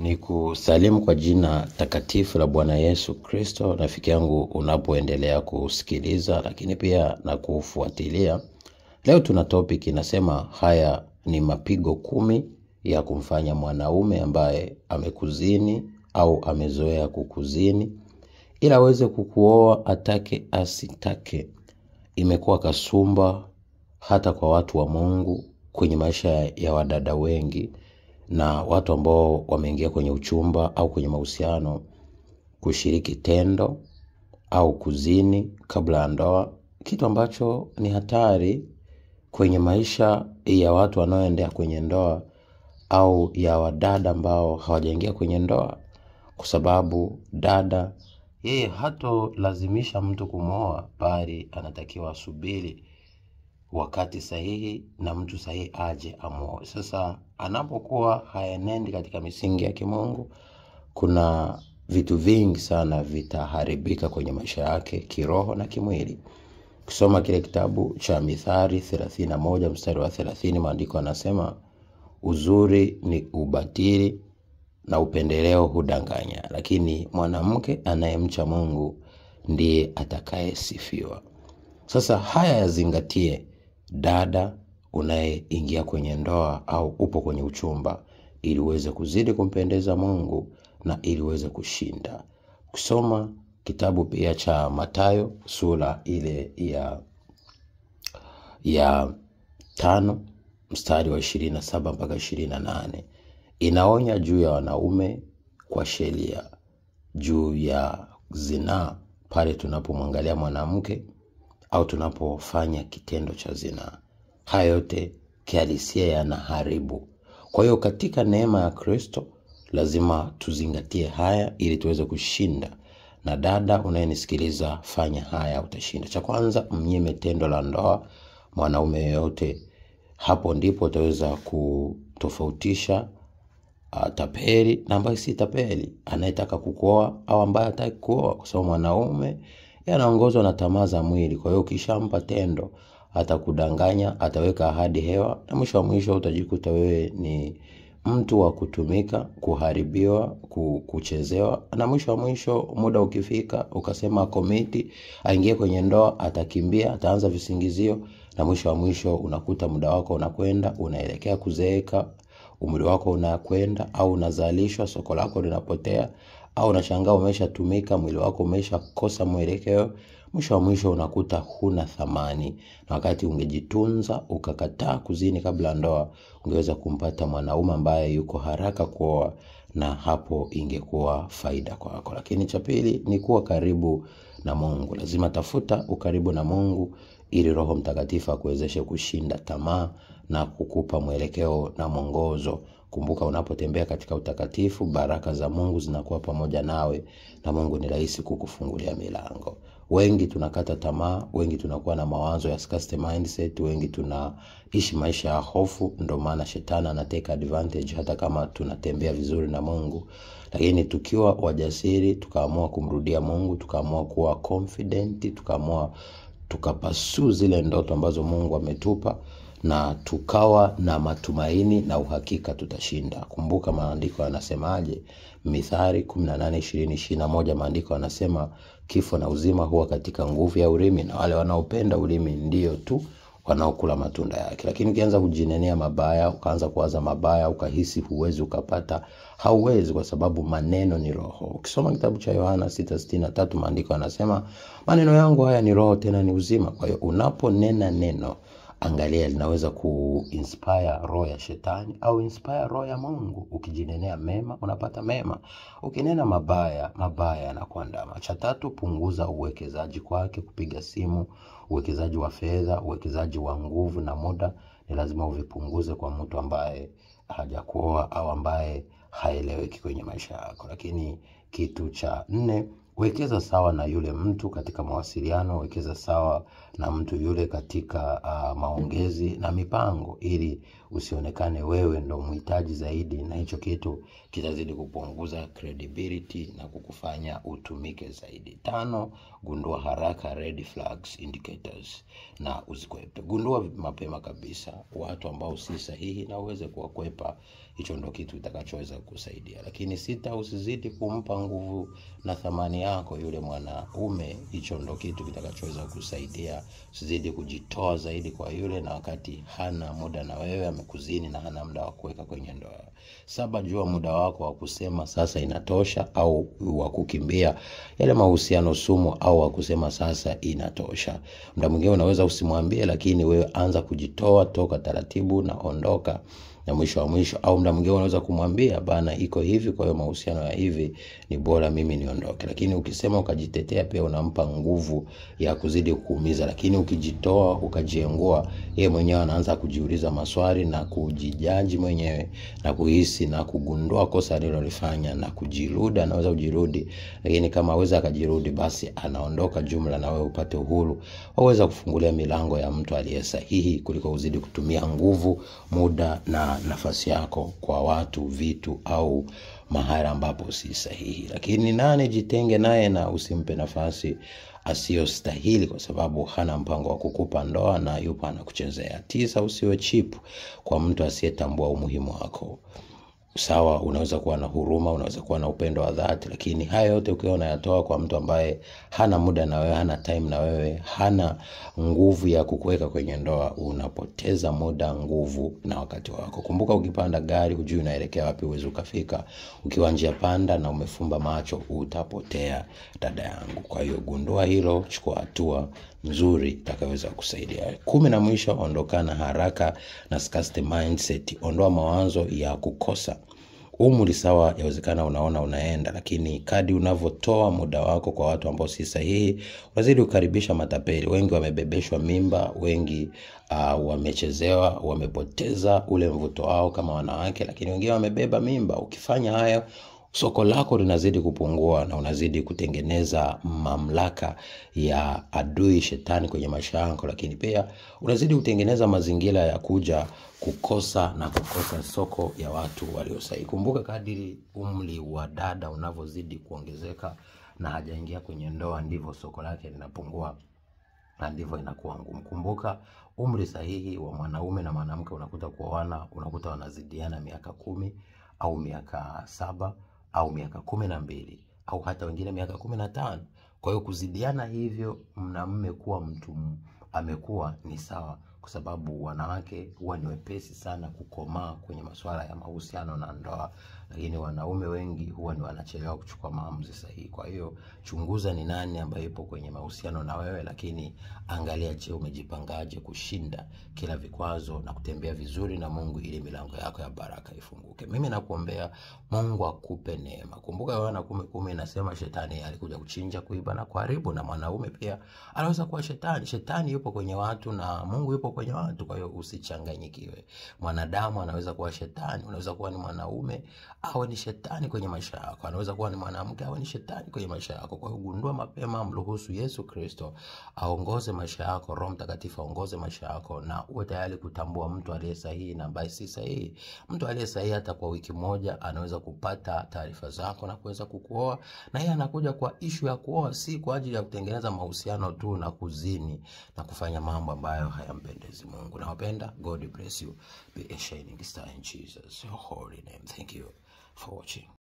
Ni kusalimu kwa jina takatifu la Bwana Yesu Kristo. Rafiki yangu unapoendelea kusikiliza lakini pia na kufuatilia. Leo tuna topic inasema haya ni mapigo 10 ya kumfanya mwanaume ambaye amekuzini au amezoea kukuzini ila aweze kukuoa atake asitake. Imekuwa kasumba hata kwa watu wa Mungu kwenye maisha ya wadada wengi na watu ambao wameingia kwenye uchumba au kwenye mahusiano kushiriki tendo au kuzini kabla ya ndoa, kitu ambacho ni hatari kwenye maisha ya watu wanaoendea kwenye ndoa au ya wadada ambao hawajaingia kwenye ndoa, kwa sababu dada yeye hatolazimisha mtu kumwoa, bali anatakiwa asubiri wakati sahihi na mtu sahihi aje amuoe. Sasa anapokuwa haenendi katika misingi ya kimungu, kuna vitu vingi sana vitaharibika kwenye maisha yake kiroho na kimwili. Kusoma kile kitabu cha Mithali 31 mstari wa 30, maandiko yanasema uzuri ni ubatili na upendeleo hudanganya, lakini mwanamke anayemcha Mungu ndiye atakayesifiwa. Sasa haya yazingatie dada unayeingia kwenye ndoa au upo kwenye uchumba, ili uweze kuzidi kumpendeza Mungu na ili uweze kushinda. Kusoma kitabu pia cha Mathayo sura ile ya 5 mstari wa 27 mpaka 28 inaonya juu ya wanaume kwa sheria juu ya zinaa pale tunapomwangalia mwanamke au tunapofanya kitendo cha zinaa. Haya yote kihalisia yanaharibu. Kwa hiyo katika neema ya Kristo lazima tuzingatie haya ili tuweze kushinda. Na dada unayenisikiliza, fanya haya utashinda. Cha kwanza, mnyime tendo la ndoa mwanaume yote. Hapo ndipo utaweza kutofautisha tapeli na ambaye si tapeli, anayetaka kukuoa au ambaye hataki kuoa, kwa sababu mwanaume anaongozwa na tamaa za mwili. Kwa hiyo ukishampa tendo atakudanganya, ataweka ahadi hewa, na mwisho wa mwisho utajikuta wewe ni mtu wa kutumika, kuharibiwa, kuchezewa, na mwisho wa mwisho muda ukifika ukasema komiti aingie kwenye ndoa, atakimbia, ataanza visingizio, na mwisho wa mwisho unakuta muda wako unakwenda, unaelekea kuzeeka, umri wako unakwenda, au unazalishwa, soko lako linapotea, au unashangaa umeshatumika, mwili wako umeshakosa mwelekeo. Mwisho wa mwisho unakuta huna thamani, na wakati ungejitunza ukakataa kuzini kabla ndoa, ungeweza kumpata mwanaume ambaye yuko haraka kuoa, na hapo ingekuwa faida kwako. Lakini cha pili ni kuwa karibu na Mungu. Lazima tafuta ukaribu na Mungu ili Roho Mtakatifu akuwezeshe kushinda tamaa na kukupa mwelekeo na mwongozo. Kumbuka, unapotembea katika utakatifu, baraka za Mungu zinakuwa pamoja nawe, na Mungu ni rahisi kukufungulia milango. Wengi tunakata tamaa, wengi tunakuwa na mawazo ya scarcity mindset, wengi tunaishi maisha ya hofu, ndio maana shetani anateka advantage hata kama tunatembea vizuri na Mungu. Lakini tukiwa wajasiri, tukaamua kumrudia Mungu, tukaamua kuwa confident, tukaamua tukapasu zile ndoto ambazo Mungu ametupa, na tukawa na matumaini na uhakika tutashinda. Kumbuka maandiko yanasemaje? Mithali 18:20-21, maandiko yanasema kifo na uzima huwa katika nguvu ya ulimi, na wale wanaopenda ulimi ndio tu wanaokula matunda yake. Lakini ukianza kujinenea mabaya, ukaanza kuwaza mabaya, ukahisi huwezi ukapata, hauwezi, kwa sababu maneno ni roho. Ukisoma kitabu cha Yohana 6:63, maandiko yanasema maneno yangu haya ni roho tena ni uzima. Kwa hiyo unaponena neno, angalia linaweza kuinspire roho ya shetani au inspire roho ya Mungu. Ukijinenea mema unapata mema, ukinena mabaya, mabaya yanakuandama. Cha tatu, punguza uwekezaji kwake. Kupiga simu, uwekezaji wa fedha, uwekezaji wa nguvu na muda, ni lazima uvipunguze kwa mtu ambaye hajakuoa au ambaye haeleweki kwenye maisha yako. Lakini kitu cha 4, wekeza sawa na yule mtu katika mawasiliano, wekeza sawa na mtu yule katika maongezi na mipango, ili usionekane wewe ndo mhitaji zaidi, na hicho kitu kitazidi kupunguza credibility na kukufanya utumike zaidi. 5, gundua haraka red flags indicators na uzikwepe. Gundua mapema kabisa watu ambao si sahihi na uweze kuwakwepa. Hicho ndo kitu kitakachoweza kukusaidia. Lakini 6, usizidi kumpa nguvu na thamani yako yule mwanaume. Hicho ndo kitu kitakachoweza kukusaidia. Usizidi kujitoa zaidi kwa yule, na wakati hana muda na wewe, amekuzini na hana muda wa kuweka kwenye ndoa. 7, jua muda wako wa kusema sasa inatosha, au wa kukimbia yale mahusiano sumu, au wa kusema sasa inatosha. Muda mwingine unaweza usimwambie, lakini wewe anza kujitoa, toka taratibu na ondoka. Na mwisho wa mwisho, au muda mwingine unaweza kumwambia bana, iko hivi, kwa hiyo mahusiano ya hivi ni bora mimi niondoke. Lakini ukisema ukajitetea, pia unampa nguvu ya kuzidi kuumiza. Lakini ukijitoa ukajiengua, yeye mwenyewe anaanza kujiuliza maswali na kujijaji mwenyewe na kuhisi na kugundua kosa alilolifanya na kujirudi. Anaweza kujirudi, lakini kama hawezi akajirudi, basi anaondoka jumla, na wewe upate uhuru waweza kufungulia milango ya mtu aliye sahihi, kuliko uzidi kutumia nguvu, muda na nafasi yako kwa watu, vitu au mahali ambapo si sahihi. Lakini 8, jitenge naye na usimpe nafasi asiyostahili, kwa sababu hana mpango wa kukupa ndoa na yupo anakuchezea. 9, usiwe cheap kwa mtu asiyetambua umuhimu wako. Sawa, unaweza kuwa na huruma, unaweza kuwa na upendo wa dhati, lakini haya yote ukiwa unayatoa kwa mtu ambaye hana muda na wewe, hana time na wewe, hana nguvu ya kukuweka kwenye ndoa, unapoteza muda, nguvu na wakati wako. Kumbuka, ukipanda gari hujui unaelekea wapi, uweze ukafika. Ukiwa njia panda na umefumba macho, utapotea dada yangu. Kwa hiyo gundua hilo, chukua hatua nzuri itakayoweza kusaidia. 10 na mwisho, ondokana haraka na scarcity mindset. Ondoa mawazo ya kukosa. Umri sawa, yawezekana unaona unaenda, lakini kadi unavotoa muda wako kwa watu ambao si sahihi, wazidi kukaribisha matapeli. Wengi wamebebeshwa mimba, wengi wamechezewa, wamepoteza ule mvuto wao kama wanawake, lakini wengine wamebeba mimba. Ukifanya haya, soko lako linazidi kupungua na unazidi kutengeneza mamlaka ya adui shetani kwenye maisha yako, lakini pia unazidi kutengeneza mazingira ya kuja kukosa soko ya watu walio sahihi. Kumbuka, kadiri umri wa dada unavozidi kuongezeka na hajaingia kwenye ndoa, ndivyo soko lake linapungua na ndivyo inakuwa ngumu. Kumbuka, umri sahihi wa mwanaume na mwanamke unakuta wanazidiana miaka 10 au miaka 7 au miaka 12 au hata wengine miaka 15. Kwa hiyo kuzidiana hivyo mwanamume kuwa mtu amekuwa ni sawa, kwa sababu wanawake huwa ni wepesi sana kukomaa kwenye masuala ya mahusiano na ndoa, lakini wanaume wengi huwa ni wanachelewa kuchukua maamuzi sahihi. Kwa hiyo chunguza ni nani ambaye yupo kwenye mahusiano na wewe, lakini angalia, je, umejipangaje kushinda kila vikwazo na kutembea vizuri na Mungu, ili milango yako ya baraka ifunguke. Mimi nakuombea Mungu akupe neema. Kumbuka, Yohana 10:10 inasema shetani alikuja kuchinja, kuiba na kuharibu, na mwanaume pia anaweza kuwa shetani. Shetani yupo kwenye watu na Mungu yupo kwenye watu, kwa hiyo usichanganyikiwe. Mwanadamu anaweza kuwa shetani, unaweza kuwa ni mwanaume au ni shetani kwenye maisha yako, anaweza kuwa ni mwanamke au ni shetani kwenye maisha yako. Kwa hiyo gundua mapema, mruhusu Yesu Kristo aongoze maisha yako, Roho Mtakatifu aongoze maisha yako, na uwe tayari kutambua mtu aliye sahihi na ambaye si sahihi. Mtu aliye sahihi hata kwa wiki moja anaweza kupata taarifa zako na kuweza kukuoa, na yeye anakuja kwa issue ya kuoa, si kwa ajili ya kutengeneza mahusiano tu na kuzini na kufanya mambo ambayo hayampendezi Mungu. Nawapenda. God bless you. Be a shining star in Jesus' holy name. Thank you for watching.